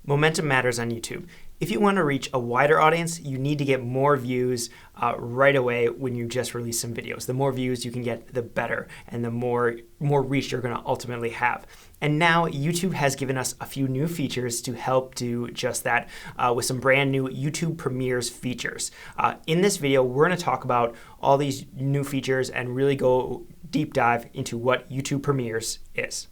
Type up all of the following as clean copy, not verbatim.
Momentum matters on YouTube. If you want to reach a wider audience, you need to get more views right away when you just release some videos. The more views you can get, the better, and the more reach you're going to ultimately have. And now YouTube has given us a few new features to help do just that with some brand new YouTube Premieres features. In this video, we're going to talk about all these new features and really go deep dive into what YouTube Premieres is.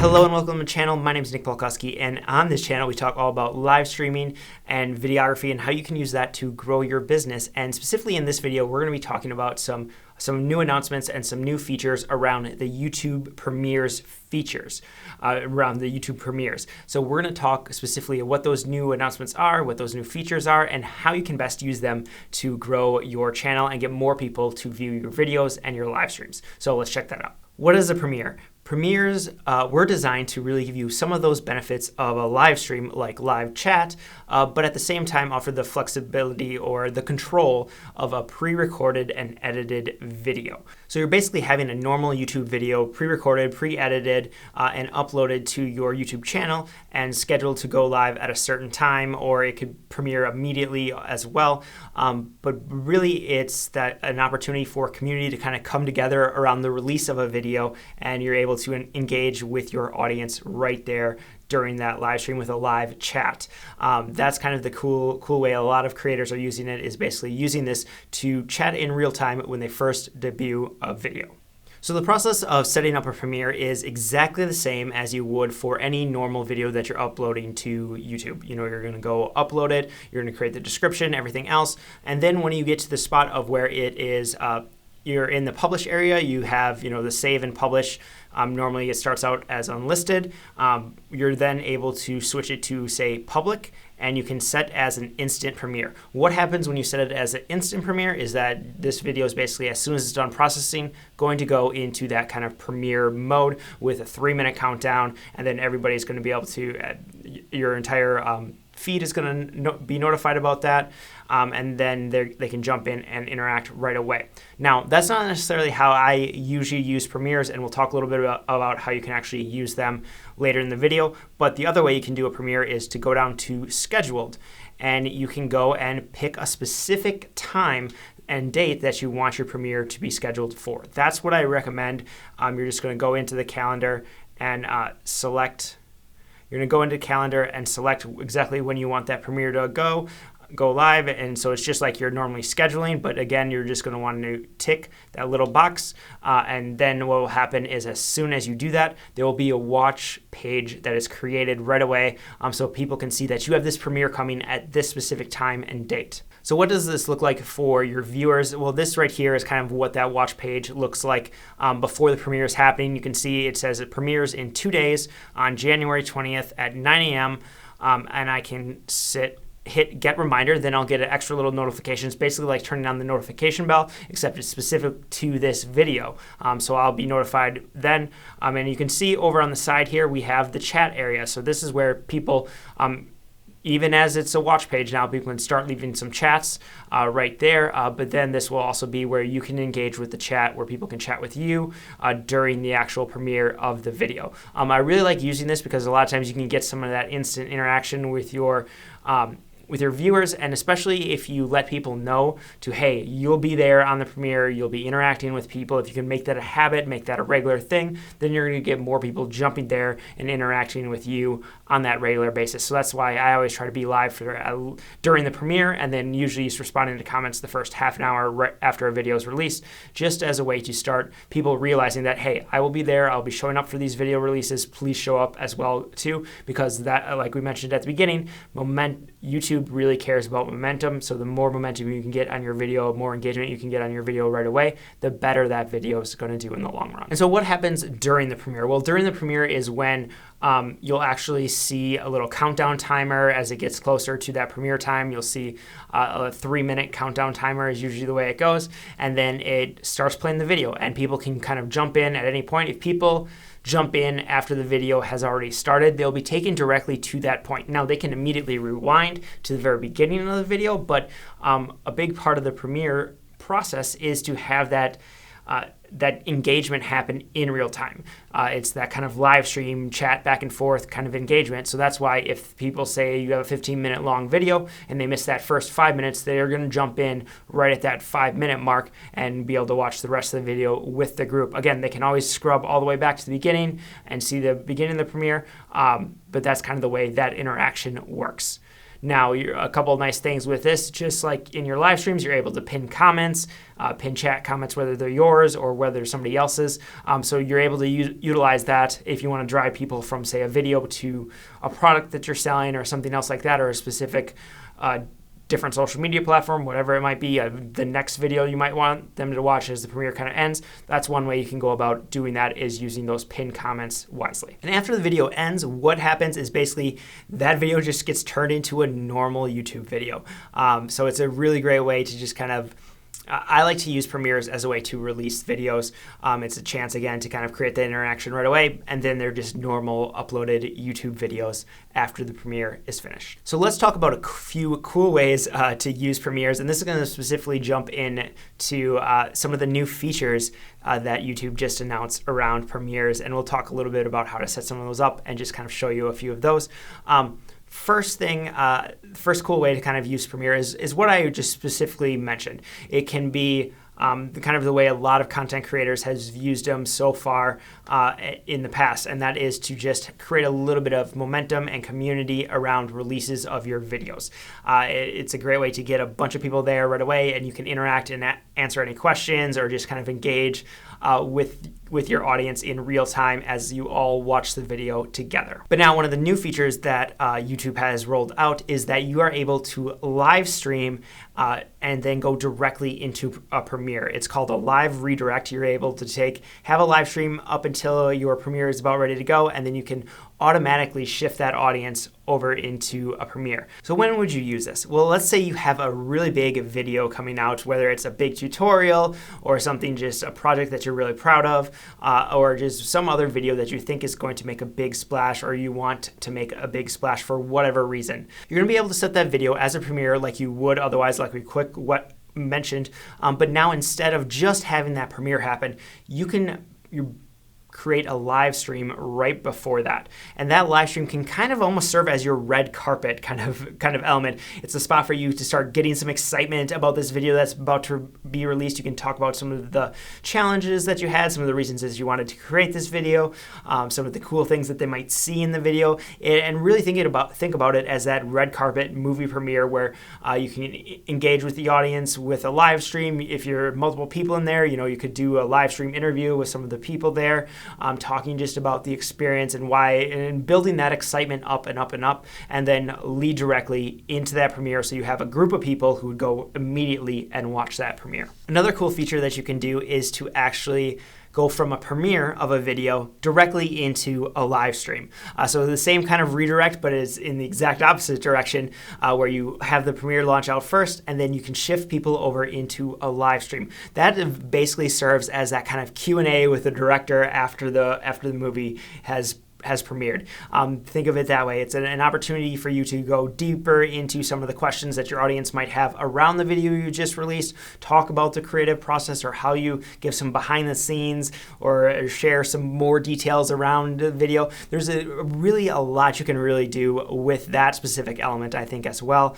Hello and welcome to the channel. My name is Nick Polkowski, and on this channel we talk all about live streaming and videography and how you can use that to grow your business. And specifically in this video, we're going to be talking about some new announcements and some new features around the YouTube Premieres features, around the YouTube Premieres. So we're going to talk specifically what those new announcements are, what those new features are, and how you can best use them to grow your channel and get more people to view your videos and your live streams. So let's check that out. What is a premiere? Premieres were designed to really give you some of those benefits of a live stream, like live chat, but at the same time offer the flexibility or the control of a pre-recorded and edited video. So you're basically having a normal YouTube video pre-recorded, pre-edited, and uploaded to your YouTube channel and scheduled to go live at a certain time, or it could premiere immediately as well. But really it's an opportunity for a community to kind of come together around the release of a video, and you're able to engage with your audience right there during that live stream with a live chat. That's kind of the cool way a lot of creators are using it, is basically using this to chat in real time when they first debut a video. So the process of setting up a premiere is exactly the same as you would for any normal video that you're uploading to YouTube. You know, you're going to go upload it, you're going to create the description, everything else, and then when you get to the spot of where it is you're in the publish area, you have, the save and publish. Normally it starts out as unlisted. You're then able to switch it to, say, public, and you can set as an instant premiere. What happens when you set it as an instant premiere is that this video is basically, as soon as it's done processing, going to go into that kind of premiere mode with a 3-minute countdown, and then everybody's going to be able to, your entire feed is going to be notified about that, and then they can jump in and interact right away. Now, that's not necessarily how I usually use premieres, and we'll talk a little bit about how you can actually use them later in the video. But the other way you can do a premiere is to go down to scheduled, and you can go and pick a specific time and date that you want your premiere to be scheduled for. That's what I recommend. You're just going to go into the calendar and select. You're going to go into calendar and select exactly when you want that premiere to go live. And so it's just like you're normally scheduling, but again, you're just going to want to tick that little box. And then what will happen is, as soon as you do that, there will be a watch page that is created right away, so people can see that you have this premiere coming at this specific time and date. So what does this look like for your viewers? Well, this right here is kind of what that watch page looks like before the premiere is happening. You can see it says it premieres in 2 days on January 20th at 9 a.m. And I can hit get reminder, then I'll get an extra little notification. It's basically like turning on the notification bell, except it's specific to this video. So I'll be notified then. And you can see over on the side here, we have the chat area. So this is where people, even as it's a watch page now, people can start leaving some chats right there. But then this will also be where you can engage with the chat, where people can chat with you during the actual premiere of the video. I really like using this because a lot of times you can get some of that instant interaction with your viewers, and especially if you let people know hey, you'll be there on the premiere, you'll be interacting with people. If you can make that a habit, make that a regular thing, then you're going to get more people jumping there and interacting with you on that regular basis. So that's why I always try to be live during the premiere, and then usually just responding to comments the first half an hour right after a video is released, just as a way to start people realizing that, hey, I will be there, I'll be showing up for these video releases, please show up as well too, because that, like we mentioned at the beginning, YouTube really cares about momentum. So the more momentum you can get on your video, more engagement you can get on your video right away, the better that video is going to do in the long run. And so what happens during the premiere? Well, during the premiere is when you'll actually see a little countdown timer as it gets closer to that premiere time. You'll see a 3-minute countdown timer is usually the way it goes. And then it starts playing the video, and people can kind of jump in at any point. If people jump in after the video has already started, they'll be taken directly to that point. Now, they can immediately rewind to the very beginning of the video, but a big part of the premiere process is to have that that engagement happen in real time. It's that kind of live stream chat back and forth kind of engagement. So that's why if people say you have a 15-minute long video and they miss that first 5 minutes, they're going to jump in right at that 5-minute mark and be able to watch the rest of the video with the group. Again, they can always scrub all the way back to the beginning and see the beginning of the premiere, but that's kind of the way that interaction works. Now, a couple of nice things with this, just like in your live streams, you're able to pin comments, pin chat comments, whether they're yours or whether somebody else's. So you're able to utilize that if you want to drive people from, say, a video to a product that you're selling or something else like that, or a specific different social media platform, whatever it might be, the next video you might want them to watch as the premiere kind of ends. That's one way you can go about doing that, is using those pinned comments wisely. And after the video ends, what happens is basically that video just gets turned into a normal YouTube video. So it's a really great way to just kind of, I like to use premieres as a way to release videos. It's a chance, again, to kind of create the interaction right away, and then they're just normal uploaded YouTube videos after the premiere is finished. So let's talk about a few cool ways to use premieres, and this is going to specifically jump in to some of the new features that YouTube just announced around premieres, and we'll talk a little bit about how to set some of those up and just kind of show you a few of those. First cool way to kind of use Premiere is what I just specifically mentioned. It can be kind of the way a lot of content creators has used them so far in the past, and that is to just create a little bit of momentum and community around releases of your videos. It's a great way to get a bunch of people there right away, and you can interact and answer any questions or just kind of engage with your audience in real time as you all watch the video together. But now, one of the new features that YouTube has rolled out is that you are able to live stream and then go directly into a premiere. It's called a live redirect. You're able to have a live stream up until your premiere is about ready to go, and then you can automatically shift that audience over into a premiere. So when would you use this? Well, let's say you have a really big video coming out, whether it's a big tutorial or something, just a project that you're really proud of, or just some other video that you think is going to make a big splash, or you want to make a big splash for whatever reason. You're gonna be able to set that video as a premiere like you would otherwise, like we mentioned, but now instead of just having that premiere happen, you create a live stream right before that. And that live stream can kind of almost serve as your red carpet kind of element. It's a spot for you to start getting some excitement about this video that's about to be released. You can talk about some of the challenges that you had, some of the reasons as you wanted to create this video, some of the cool things that they might see in the video, and really think about it as that red carpet movie premiere where you can engage with the audience with a live stream. If you're multiple people in there, you could do a live stream interview with some of the people there. Talking just about the experience and why, and building that excitement up and up and up, and then lead directly into that premiere so you have a group of people who would go immediately and watch that premiere. Another cool feature that you can do is to actually go from a premiere of a video directly into a live stream. So the same kind of redirect, but it's in the exact opposite direction, where you have the premiere launch out first, and then you can shift people over into a live stream. That basically serves as that kind of Q&A with the director after the movie has premiered. Think of it that way. It's an opportunity for you to go deeper into some of the questions that your audience might have around the video you just released, talk about the creative process or how you give some behind the scenes or share some more details around the video. There's really a lot you can really do with that specific element, I think, as well.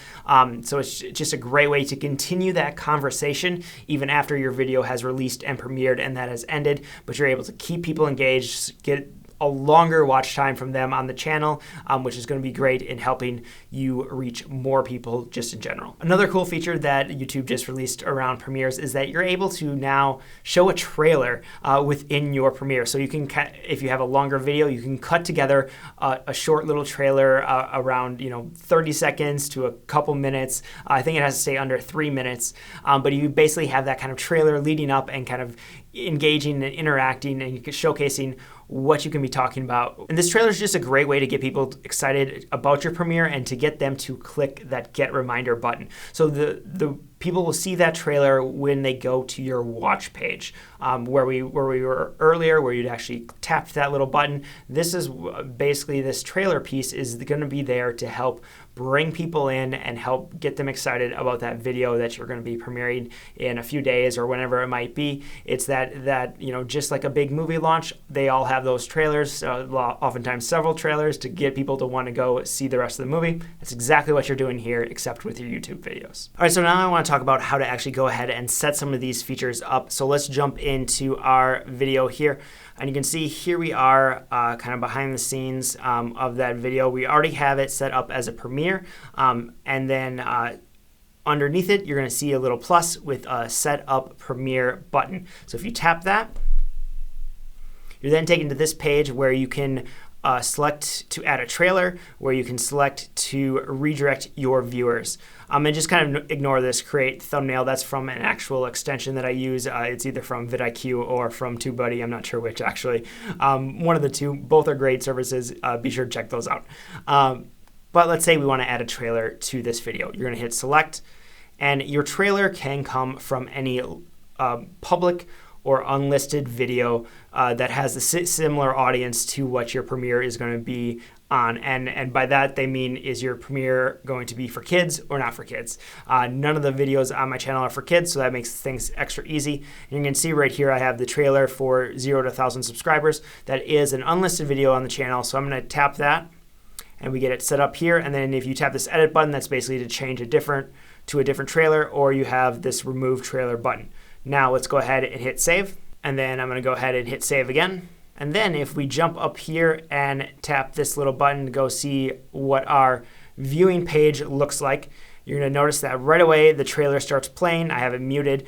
So it's just a great way to continue that conversation even after your video has released and premiered and that has ended, but you're able to keep people engaged, get a longer watch time from them on the channel, which is going to be great in helping you reach more people just in general. Another cool feature that YouTube just released around premieres is that you're able to now show a trailer within your premiere. So you can, if you have a longer video, you can cut together a short little trailer around 30 seconds to a couple minutes. I think it has to stay under 3 minutes, but you basically have that kind of trailer leading up and kind of engaging and interacting and showcasing what you can be talking about. And this trailer is just a great way to get people excited about your premiere and to get them to click that get reminder button. So the people will see that trailer when they go to your watch page, where we were earlier, where you'd actually tap that little button. This is basically, this trailer piece is going to be there to help bring people in and help get them excited about that video that you're going to be premiering in a few days or whenever it might be. It's that just like a big movie launch, they all have those trailers, oftentimes several trailers to get people to want to go see the rest of the movie. That's exactly what you're doing here, except with your YouTube videos. All right, so now I want to talk about how to actually go ahead and set some of these features up. So let's jump into our video here. And you can see here we are kind of behind the scenes of that video. We already have it set up as a premiere. And then underneath it, you're going to see a little plus with a Set Up Premiere button. So if you tap that, you're then taken to this page where you can select to add a trailer, where you can select to redirect your viewers. And just kind of ignore this create thumbnail. That's from an actual extension that I use. It's either from vidIQ or from TubeBuddy. I'm not sure which actually. One of the two. Both are great services. Be sure to check those out. But let's say we want to add a trailer to this video. You're going to hit select, and your trailer can come from any public or unlisted video that has a similar audience to what your premiere is going to be on. And by that, they mean, is your premiere going to be for kids or not for kids? None of the videos on my channel are for kids, so that makes things extra easy. And you can see right here, I have the trailer for 0 to 1,000 subscribers. That is an unlisted video on the channel, so I'm going to tap that, and we get it set up here. And then if you tap this edit button, that's basically to change to a different trailer, or you have this remove trailer button. Now let's go ahead and hit save. And then I'm going to go ahead and hit save again. And then if we jump up here and tap this little button to go see what our viewing page looks like, you're going to notice that right away the trailer starts playing. I have it muted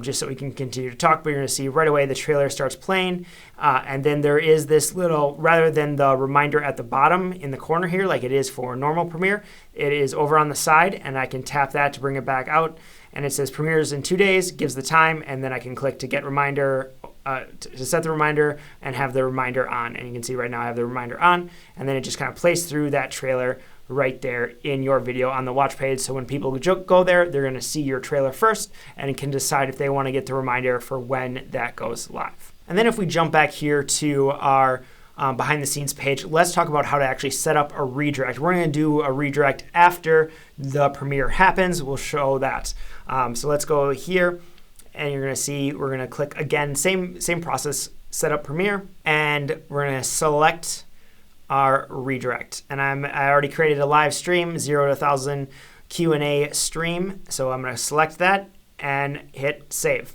just so we can continue to talk, but you're going to see right away the trailer starts playing. And then there is this little, rather than the reminder at the bottom in the corner here like it is for normal Premiere, it is over on the side, and I can tap that to bring it back out. And it says premieres in 2 days, gives the time, and then I can click to get reminder, to set the reminder and have the reminder on. And you can see right now I have the reminder on, and then it just kind of plays through that trailer right there in your video on the watch page. So when people go there, they're going to see your trailer first and can decide if they want to get the reminder for when that goes live. And then if we jump back here to our behind the scenes page, let's talk about how to actually set up a redirect. We're going to do a redirect after the premiere happens. We'll show that. So let's go here, and you're going to see we're going to click again, same process, set up premiere, and we're going to select our redirect. And I already created a live stream, 0 to 1,000 Q&A stream. So I'm going to select that and hit save.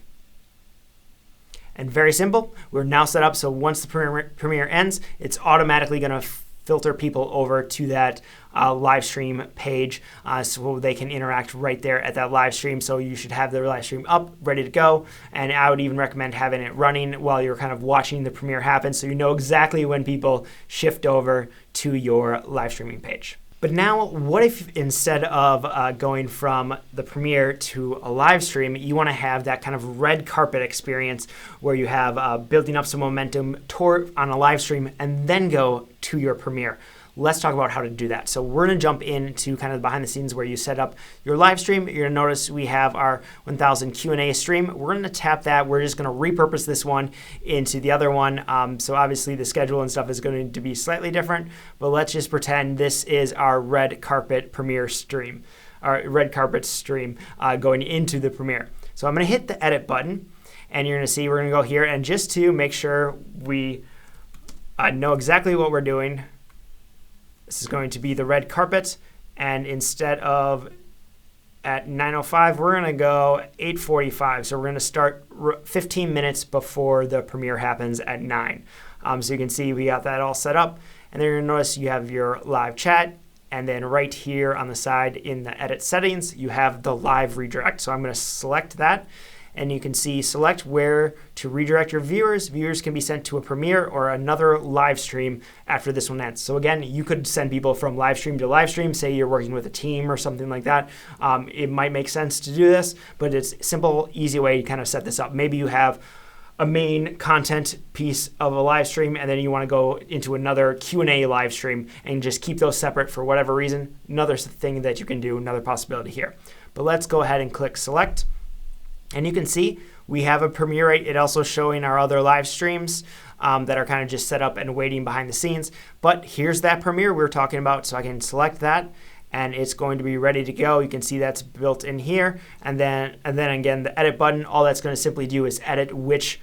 And very simple, we're now set up so once the premiere ends, it's automatically going to filter people over to that live stream page so they can interact right there at that live stream. So you should have the live stream up, ready to go. And I would even recommend having it running while you're kind of watching the premiere happen, so you know exactly when people shift over to your live streaming page. But now, what if instead of going from the premiere to a live stream, you want to have that kind of red carpet experience where you have building up some momentum on a live stream and then go to your premiere? Let's talk about how to do that. So we're going to jump into kind of behind the scenes where you set up your live stream. You're going to notice we have our 1,000 Q&A stream. We're going to tap that. We're just going to repurpose this one into the other one. So obviously the schedule and stuff is going to be slightly different, but let's just pretend this is our red carpet premiere stream, our red carpet stream going into the premiere. So I'm going to hit the edit button, and you're going to see we're going to go here, and just to make sure we know exactly what we're doing, this is going to be the red carpet, and instead of at 9:05, we're going to go 8:45. So we're going to start 15 minutes before the premiere happens at 9. So you can see we got that all set up, and then you're going to notice you have your live chat, and then right here on the side in the edit settings, you have the live redirect. So I'm going to select that, and you can see select where to redirect your viewers. Viewers can be sent to a premiere or another live stream after this one ends. So again, you could send people from live stream to live stream. Say you're working with a team or something like that. It might make sense to do this, but it's a simple, easy way to kind of set this up. Maybe you have a main content piece of a live stream, and then you want to go into another Q&A live stream and just keep those separate for whatever reason. Another thing that you can do, another possibility here. But let's go ahead and click select. And you can see we have a premiere. It also showing our other live streams that are kind of just set up and waiting behind the scenes. But here's that premiere we were talking about. So I can select that, and it's going to be ready to go. You can see that's built in here. And then again, the edit button, all that's going to simply do is edit which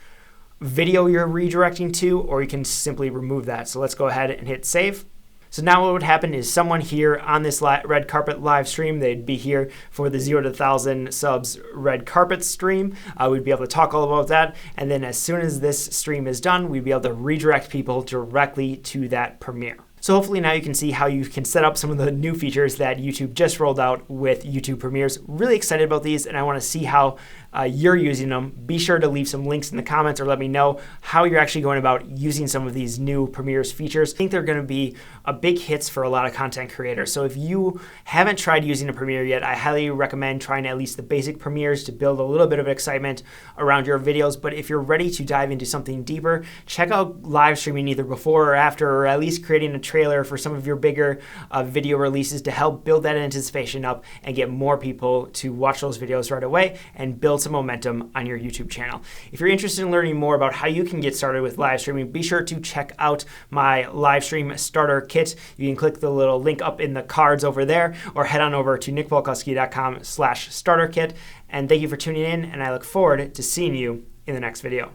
video you're redirecting to, or you can simply remove that. So let's go ahead and hit save. So now what would happen is someone here on this red carpet live stream, they'd be here for the 0 to 1,000 subs red carpet stream. We'd be able to talk all about that. And then as soon as this stream is done, we'd be able to redirect people directly to that premiere. So hopefully now you can see how you can set up some of the new features that YouTube just rolled out with YouTube Premieres. Really excited about these, and I want to see how you're using them. Be sure to leave some links in the comments or let me know how you're actually going about using some of these new Premieres features. I think they're going to be a big hits for a lot of content creators. So if you haven't tried using a Premiere yet, I highly recommend trying at least the basic Premieres to build a little bit of excitement around your videos. But if you're ready to dive into something deeper, check out live streaming either before or after, or at least creating a trailer for some of your bigger video releases to help build that anticipation up and get more people to watch those videos right away and build some momentum on your YouTube channel. If you're interested in learning more about how you can get started with live streaming, be sure to check out my live stream starter kit. You can click the little link up in the cards over there, or head on over to nickpolkowski.com/starter kit. And thank you for tuning in, and I look forward to seeing you in the next video.